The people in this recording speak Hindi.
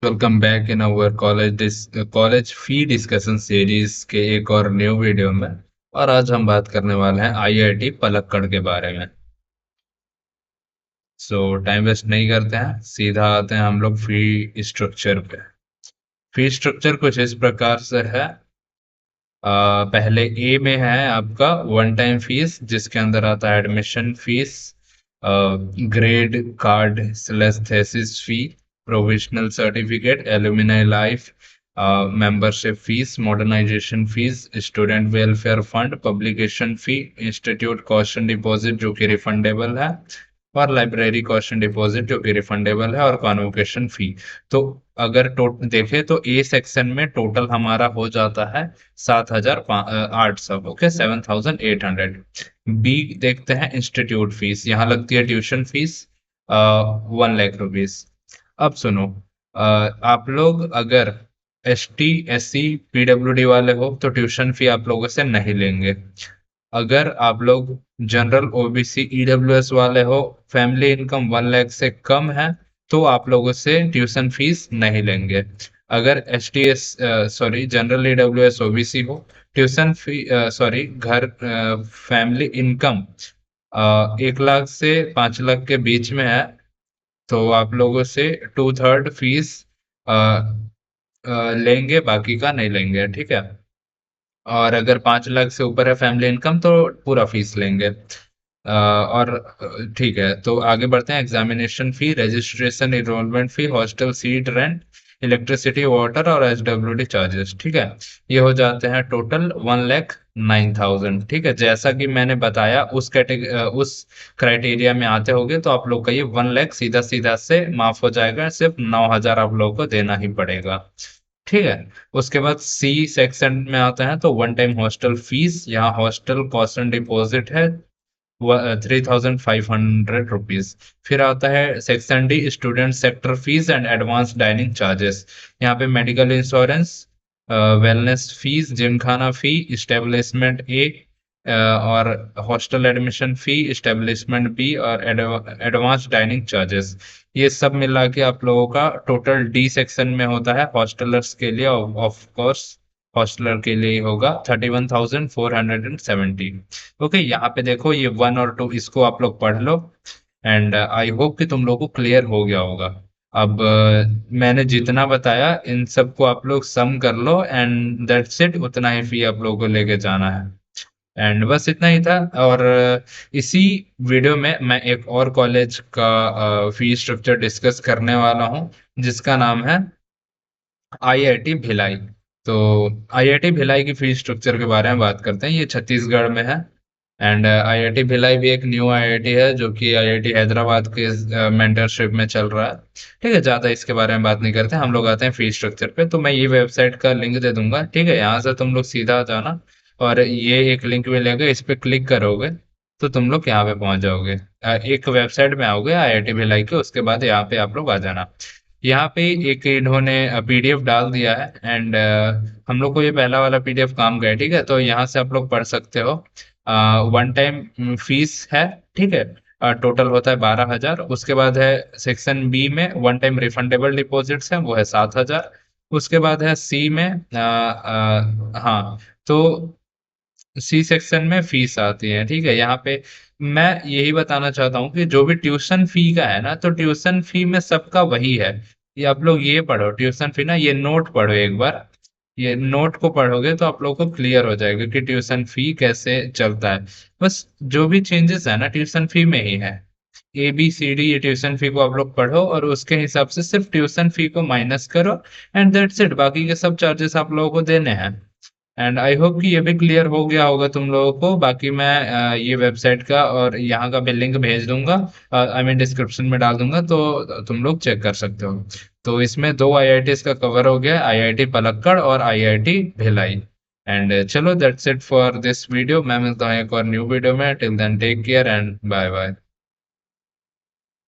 Welcome back in our college fee discussion series के एक और न्यू वीडियो में। और आज हम बात करने वाले हैं आईआईटी पलक्कड़ के बारे में। सो टाइम वेस्ट नहीं करते हैं, सीधा आते हैं हम लोग फी स्ट्रक्चर पे। फी स्ट्रक्चर कुछ इस प्रकार से है। पहले ए में है आपका वन टाइम फीस, जिसके अंदर आता है admission fees, grade card slash thesis fee, provisional certificate, alumni life membership fees, modernisation fees, student welfare fund, publication fee, institute cost deposit जो कि रिफंडेबल है, और लाइब्रेरी कॉस्ट डिपॉजिट जो कि रिफंडेबल है, और कॉन्वोकेशन फी। तो अगर देखें तो ए सेक्शन में टोटल हमारा हो जाता है 7,800। ओके, 7,800। बी देखते हैं इंस्टीट्यूट फीस, यहाँ लगती है ट्यूशन फीस 1 लाख रुपीज। अब सुनो, आप लोग अगर S T S C PWD वाले हो तो ट्यूशन फी आप लोगों से नहीं लेंगे। अगर आप लोग जनरल ओबीसी ईडब्ल्यूएस वाले हो, फैमिली इनकम 1 लाख से कम है, तो आप लोगों से ट्यूशन फीस नहीं लेंगे। अगर S T S sorry general EWS OBC हो, ट्यूशन फी सॉरी घर फैमिली इनकम 1 लाख से 5 लाख के बीच में है, तो आप लोगों से 2/3 फीस लेंगे, बाकी का नहीं लेंगे। ठीक है। और अगर 5 लाख से ऊपर है फैमिली इनकम तो पूरा फीस लेंगे। और ठीक है, तो आगे बढ़ते हैं। Examination fee, registration enrolment fee, hostel seat rent, electricity water और एचडब्ल्यूडी चार्जेस। ठीक है, ये हो जाते हैं टोटल 1,09,000। ठीक है, जैसा कि मैंने बताया उस क्राइटेरिया में आते होगे तो आप लोग का ये 1 लाख सीधा सीधा से माफ हो जाएगा, सिर्फ 9,000 आप लोगों को देना ही पड़ेगा। ठीक है। उसके बाद सी सेक्शन में आता है तो वन टाइम हॉस्टल फीस, यहाँ हॉस्टल कॉस्ट एंड डिपॉजिट है 3,500 रुपीज। फिर आता है section D student sector fees and advance dining charges. यहाँ पे medical insurance, wellness fees, gymkhana fee, establishment A और hostel admission fee, establishment B और एडवांस डाइनिंग चार्जेस। ये सब मिला के आप लोगों का टोटल डी सेक्शन में होता है हॉस्टलर्स के लिए। ऑफ कोर्स हॉस्टलर के लिए होगा 31,470। ओके, यहाँ पे देखो ये 1 और 2 इसको आप लोग पढ़ लो। एंड आई होप कि तुम लोग को क्लियर हो गया होगा। अब मैंने जितना बताया इन सबको आप लोग सम कर लो, एंड दैट्स इट। उतना ही फी आप लोगों को लेके जाना है। एंड बस इतना ही था। और इसी वीडियो में मैं एक और कॉलेज का फी स्ट्रक्चर डिस्कस करने वाला हूँ, जिसका नाम है आईआईटी भिलाई। तो आईआईटी भिलाई की फी स्ट्रक्चर के बारे में बात करते हैं। ये छत्तीसगढ़ में है। एंड आईआईटी भिलाई भी एक न्यू आईआईटी है जो कि आईआईटी हैदराबाद के मेंटरशिप में चल रहा है। ठीक है, ज्यादा इसके बारे में बात नहीं करते, हम लोग आते हैं फी स्ट्रक्चर पे। तो मैं ये वेबसाइट का लिंक दे दूंगा, ठीक है, यहाँ से तुम लोग सीधा जाना, और ये एक लिंक मिलेगा, इस पे क्लिक करोगे तो तुम लोग यहाँ पे पहुंच जाओगे। एक वेबसाइट में आओगे आईआईटी भिलाई के, उसके बाद यहाँ पे आप लोग आ जाना। यहाँ पे एक इन्होंने पीडीएफ डाल दिया है। एंड हम लोग को ये पहला वाला पीडीएफ काम का है। ठीक है, तो यहाँ से आप लोग पढ़ सकते हो। वन टाइम फीस है। ठीक है, टोटल होता है 12,000। उसके बाद है सेक्शन बी में वन टाइम रिफंडेबल डिपॉजिट्स है, वो है 7,000। उसके बाद है सी में हाँ, तो सी सेक्शन में फीस आती है। ठीक है, यहाँ पे मैं यही बताना चाहता हूँ कि जो भी ट्यूशन फी का है ना, तो ट्यूशन फी में सबका वही है। ये आप लोग ये पढ़ो ट्यूशन फी ना, ये नोट पढ़ो एक बार। ये नोट को पढ़ोगे तो आप लोगों को क्लियर हो जाएगा कि ट्यूशन फी कैसे चलता है। बस जो भी चेंजेस है ना ट्यूशन फी में ही है। ए बी सी डी, ये ट्यूशन फी को आप लोग पढ़ो और उसके हिसाब से सिर्फ ट्यूशन फी को माइनस करो, एंड दैट्स इट। बाकी के सब चार्जेस आप लोगों को देने हैं। एंड आई होप कि ये भी क्लियर हो गया होगा तुम लोगों को। बाकी मैं ये वेबसाइट का और यहाँ का भी लिंक भेज दूंगा, आई मीन डिस्क्रिप्शन में डाल दूंगा, तो तुम लोग चेक कर सकते हो। तो इसमें दो आईआईटीज का कवर हो गया, आईआईटी पलक्कड़ और आईआईटी भिलाई। एंड चलो, that's it for this video. मैं मिलता हूँ एक और न्यू वीडियो में। Till then take care and bye bye.